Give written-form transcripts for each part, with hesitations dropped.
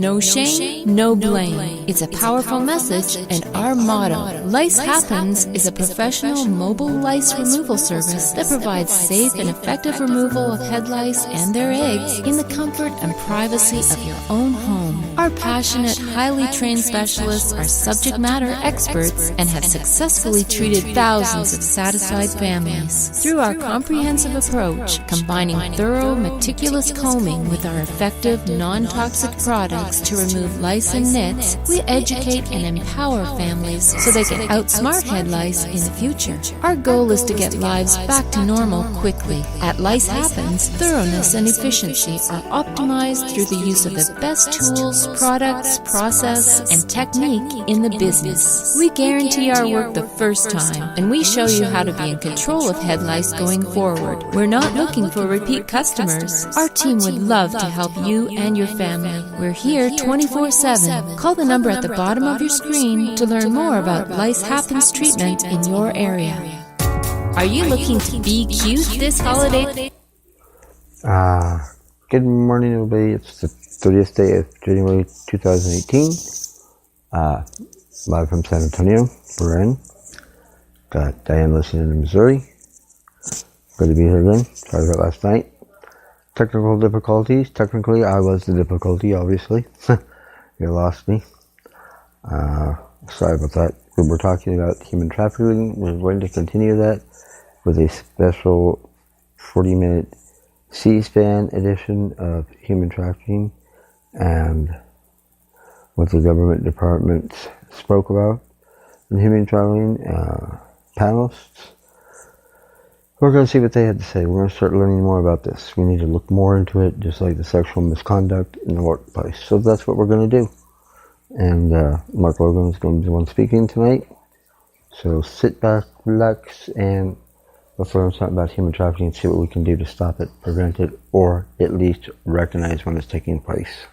No shame, no blame. It's a powerful message, and our motto, Lice Happens, is a professional mobile lice removal service that provides safe and effective removal of head lice and their eggs in the comfort and privacy of your own home. Our passionate, highly trained specialists are subject matter experts and have successfully treated thousands of satisfied families. Through our comprehensive approach, combining thorough, meticulous combing with our effective, non-toxic products to remove lice and nits, we educate and empower families so they can outsmart head lice in the future. Our goal is to get lives back to normal quickly. At Lice Happens, thoroughness and efficiency are optimized through the use of the best tools, products, process, and technique in the business. We guarantee our work the first time, and we show you how to be in control of head lice going forward. We're not looking for repeat customers. Our team would love to help you and your family. We're here 24/7. Call the number at the bottom of your screen to learn more about Lice Happens treatment in your area. Are you looking to be cute this holiday? Good morning, everybody. It's the 30th day of January 2018. Live from San Antonio. We're in. Got Diane listening in Missouri. Good to be here again. Sorry about last night. Technical difficulties. Technically, I was the difficulty, obviously. You lost me. Sorry about that. We're talking about human trafficking. We're going to continue that with a special 40-minute C-SPAN edition of human trafficking and what the government departments spoke about in human trafficking. Panelists. We're going to see what they had to say. We're going to start learning more about this. We need to look more into it, just like the sexual misconduct in the workplace. So that's what we're going to do. And Mark Logan is going to be the one speaking tonight. So sit back, relax, and let's learn something about human trafficking and see what we can do to stop it, prevent it, or at least recognize when it's taking place.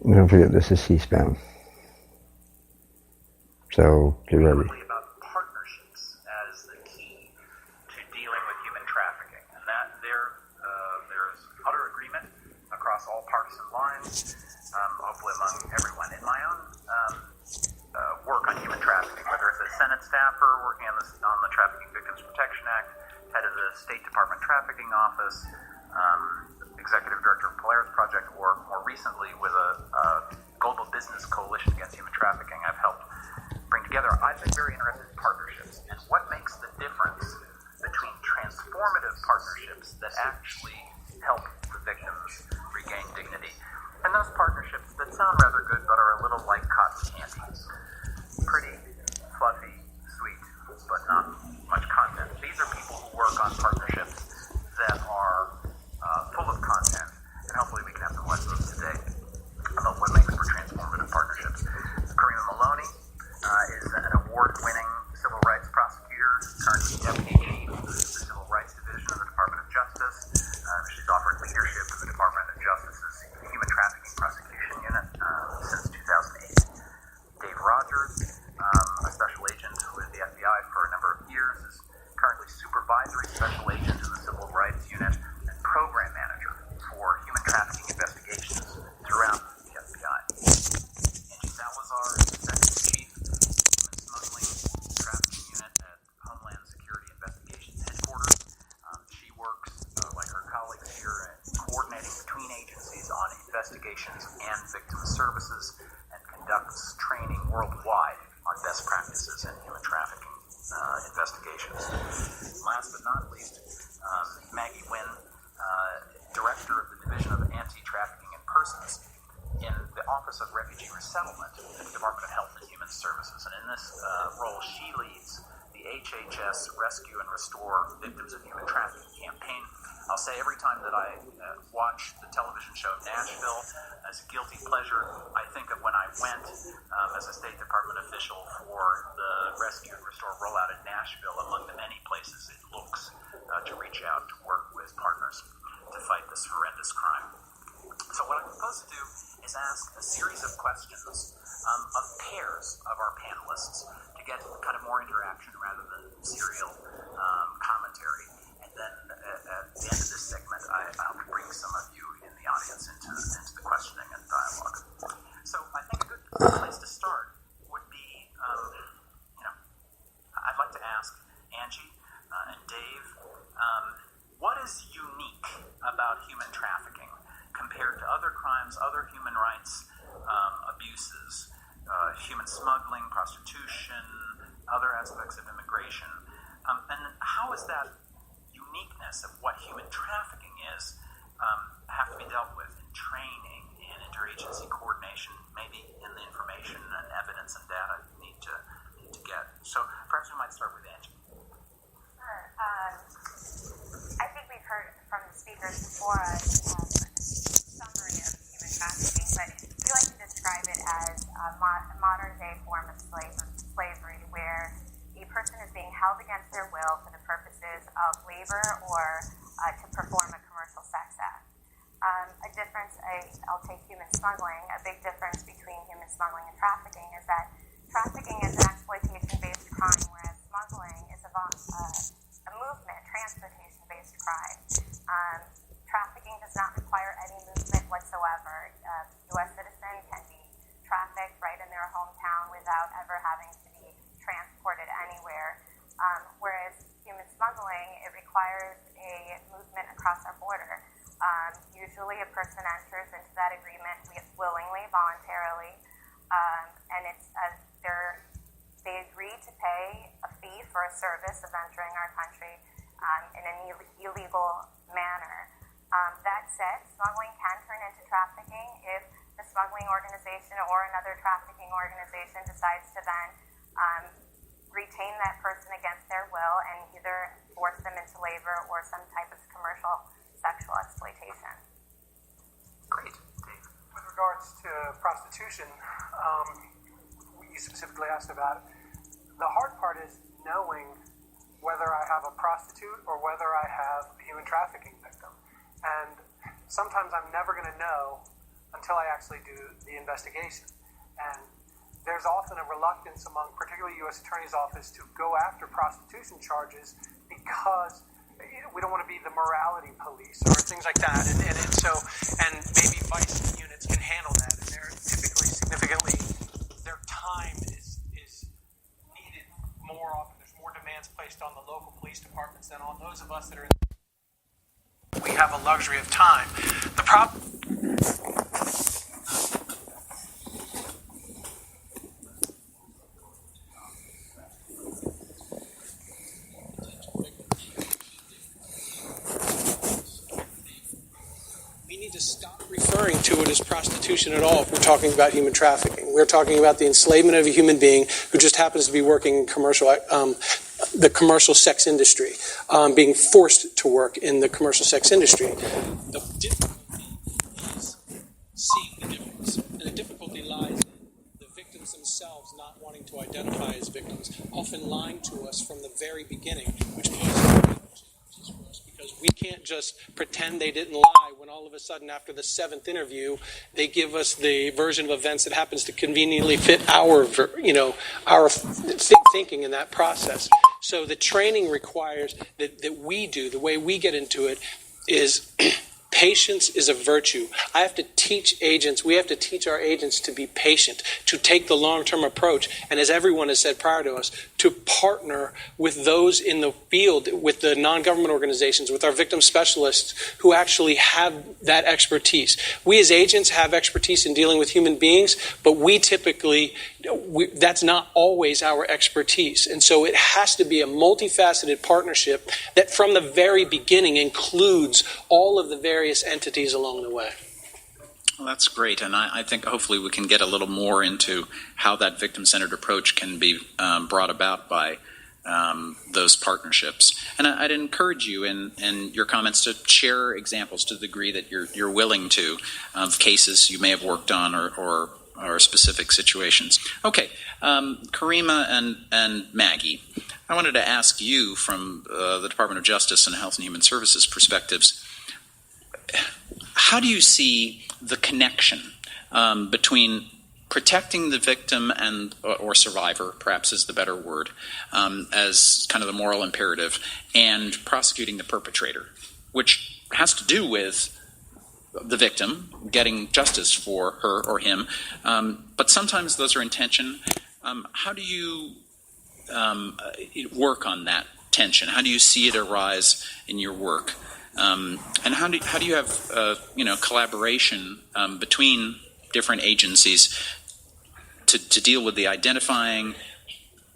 Don't forget, this is C-SPAN. So, get ready. About partnerships as the key to dealing with human trafficking, and that there's utter agreement across all partisan lines, hopefully among everyone. In my own work on human trafficking, whether it's a Senate staffer working on the Trafficking Victims Protection Act, head of the State Department Trafficking Office, Executive Director of Polaris Project, or more recently with a Global Business Coalition Against Human Trafficking, I've helped bring together. I've been very interested in partnerships and what makes the difference between transformative partnerships that actually help the victims regain dignity and those partnerships that sound rather good but are a little like cotton candy. Pretty, fluffy, sweet, but not much content. These are people who work on partnerships that are full of content, and hopefully we can have some lessons today about what makes for transformative partnerships. Karima Maloney is an award-winning civil rights prosecutor, currently Deputy Chief of the Civil Rights Division of the Department of Justice. She's offered leadership in the Department of Justice's Human Trafficking Prosecution Unit since 2008. Dave Rogers, a special agent with the FBI for a number of years, is currently supervisory special agent in the Civil Rights Unit and program manager for human trafficking investigations throughout the FBI. Angie Salazar is the Deputy Chief of the Human Smuggling Trafficking Unit at Homeland Security Investigations Headquarters. She works, like her colleagues here, coordinating between agencies on investigations and victim services and conducts training worldwide on best practices in human trafficking investigations. Last but not least, Maggie Wynn, Director of the Division of Anti-Trafficking in Persons in the Office of Refugee Resettlement at the Department of Health and Human Services. And in this role, she leads the HHS Rescue and Restore Victims of Human Trafficking campaign. I'll say every time that I watch the television show Nashville as a guilty pleasure, I think of when I went as a State Department official for the Rescue and Restore rollout in Nashville, among the many places it looks to reach out to work with partners to fight this horrendous crime. So what I propose to do is ask a series of questions of pairs of our panelists to get kind of more interaction rather than serial commentary. And then at the end of this segment, I'll bring some of you in the audience into the questioning and dialogue. So I think a good place to start would be, I'd like to ask Angie and Dave, what is unique about human trafficking compared to other crimes, other human rights abuses, human smuggling, prostitution, other aspects of immigration? And how is that uniqueness of what human trafficking is have to be dealt with in training, in interagency coordination, maybe in the information and evidence and data you need to get? So perhaps we might start with Angie. Sure. I think we've heard from the speakers before us a summary of human trafficking, but we like to describe it as a modern-day form of slavery, where a person is being held against their will for the purposes of labor or to perform a commercial sex act. A difference, I'll take human smuggling, a big difference between human smuggling and trafficking is that trafficking is an exploitation-based crime, whereas smuggling is a movement, transportation-based crime. Trafficking does not require any movement whatsoever. A U.S. citizen can be trafficked right in their hometown without ever having to be transported anywhere. Whereas human smuggling, it requires a movement across our border. Usually a person enters into that agreement willingly, voluntarily, and they agree to pay a fee for a service of entering our country in an illegal manner. That said, smuggling can turn into trafficking if the smuggling organization or another trafficking organization decides to then retain that person against their will and either force them into labor or some type of commercial sexual exploitation. Great. Dave. With regards to prostitution, you specifically asked about it. The hard part is knowing whether I have a prostitute or whether I have a human trafficking victim. And sometimes I'm never going to know until I actually do the investigation. And there's often a reluctance among particularly U.S. Attorney's Office to go after prostitution charges because we don't want to be the morality police or things like that. And maybe vice units can handle that. And they're typically significantly, their time is needed more often. There's more demands placed on the local police departments than on those of us that are in. We have a luxury of time. The problem. Stop referring to it as prostitution at all if we're talking about human trafficking. We're talking about the enslavement of a human being who just happens to be working in the commercial sex industry, being forced to work in the commercial sex industry. The difficulty is seeing the difference. And the difficulty lies in the victims themselves not wanting to identify as victims, often lying to us from the very beginning, which causes challenges for us because we can't just pretend they didn't lie when all of a sudden after the 7th interview they give us the version of events that happens to conveniently fit our thinking in that process. So the training requires that we do, the way we get into it is patience is a virtue. I have to teach agents, we have to teach our agents to be patient, to take the long-term approach, and as everyone has said prior to us, to partner with those in the field, with the non-government organizations, with our victim specialists who actually have that expertise. We as agents have expertise in dealing with human beings, but we typically, that's not always our expertise. And so it has to be a multifaceted partnership that from the very beginning includes all of the various entities along the way. Well, that's great, and I think hopefully we can get a little more into how that victim-centered approach can be brought about by those partnerships. And I'd encourage you in your comments to share examples to the degree that you're willing to of cases you may have worked on or specific situations. Okay, Karima and Maggie, I wanted to ask you from the Department of Justice and Health and Human Services perspectives, how do you see the connection between protecting the victim and or survivor, perhaps is the better word, as kind of the moral imperative, and prosecuting the perpetrator, which has to do with the victim getting justice for her or him, but sometimes those are in tension. How do you work on that tension? How do you see it arise in your work? And how do you have collaboration between different agencies to deal with the identifying,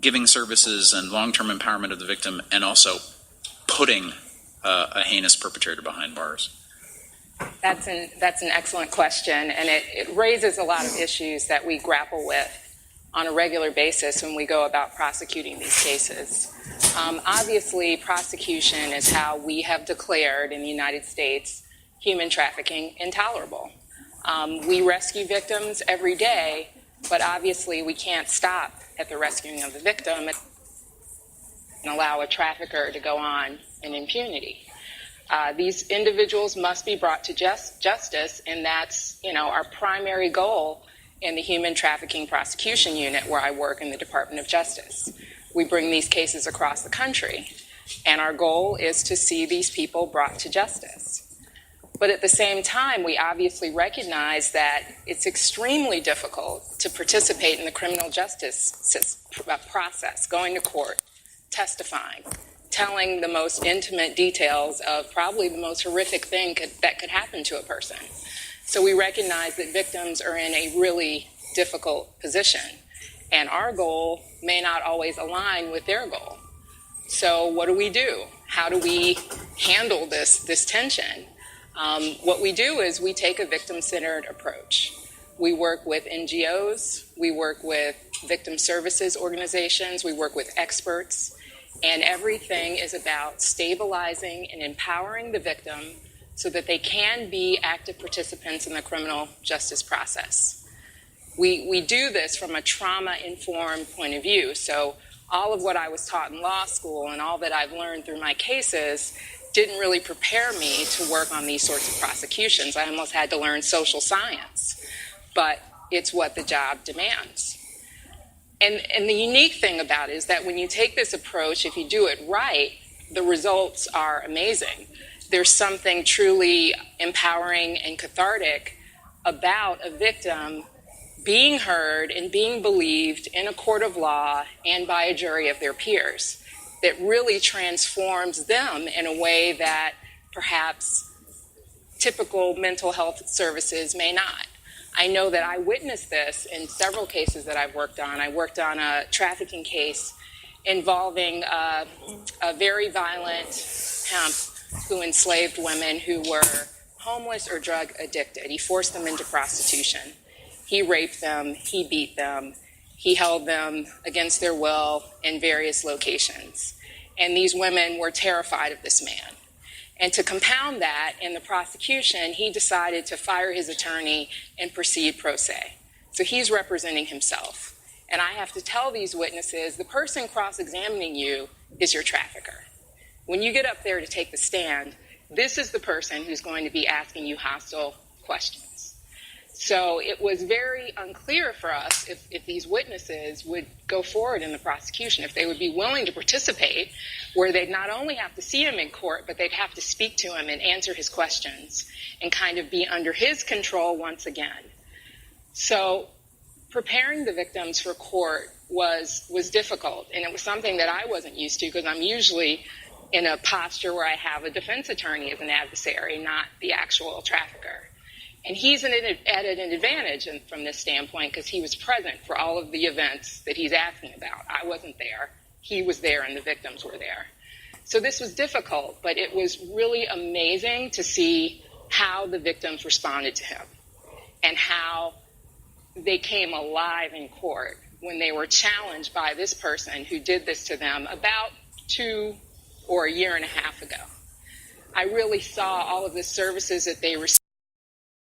giving services, and long-term empowerment of the victim, and also putting a heinous perpetrator behind bars? That's an excellent question, and it raises a lot of issues that we grapple with on a regular basis when we go about prosecuting these cases. Obviously, prosecution is how we have declared in the United States human trafficking intolerable. We rescue victims every day, but obviously we can't stop at the rescuing of the victim and allow a trafficker to go on in impunity. These individuals must be brought to justice, and that's our primary goal in the Human Trafficking Prosecution Unit, where I work in the Department of Justice. We bring these cases across the country, and our goal is to see these people brought to justice. But at the same time, we obviously recognize that it's extremely difficult to participate in the criminal justice process, going to court, testifying, telling the most intimate details of probably the most horrific thing that could happen to a person. So we recognize that victims are in a really difficult position, and our goal may not always align with their goal. So what do? How do we handle this tension? What we do is we take a victim-centered approach. We work with NGOs, we work with victim services organizations, we work with experts, and everything is about stabilizing and empowering the victim so that they can be active participants in the criminal justice process. We do this from a trauma-informed point of view. So all of what I was taught in law school and all that I've learned through my cases didn't really prepare me to work on these sorts of prosecutions. I almost had to learn social science, but it's what the job demands. And the unique thing about it is that when you take this approach, if you do it right, the results are amazing. There's something truly empowering and cathartic about a victim being heard and being believed in a court of law and by a jury of their peers that really transforms them in a way that perhaps typical mental health services may not. I know that I witnessed this in several cases that I've worked on. I worked on a trafficking case involving a very violent pimp who enslaved women who were homeless or drug addicted. He forced them into prostitution. He raped them, he beat them, he held them against their will in various locations. And these women were terrified of this man. And to compound that, in the prosecution, he decided to fire his attorney and proceed pro se. So he's representing himself. And I have to tell these witnesses, the person cross-examining you is your trafficker. When you get up there to take the stand, this is the person who's going to be asking you hostile questions. So it was very unclear for us if these witnesses would go forward in the prosecution, if they would be willing to participate, where they'd not only have to see him in court, but they'd have to speak to him and answer his questions and kind of be under his control once again. So preparing the victims for court was difficult, and it was something that I wasn't used to because I'm usually in a posture where I have a defense attorney as an adversary, not the actual trafficker. And he's at an advantage from this standpoint because he was present for all of the events that he's asking about. I wasn't there. He was there and the victims were there. So this was difficult, but it was really amazing to see how the victims responded to him and how they came alive in court when they were challenged by this person who did this to them about 2 or a year and a half ago. I really saw all of the services that they received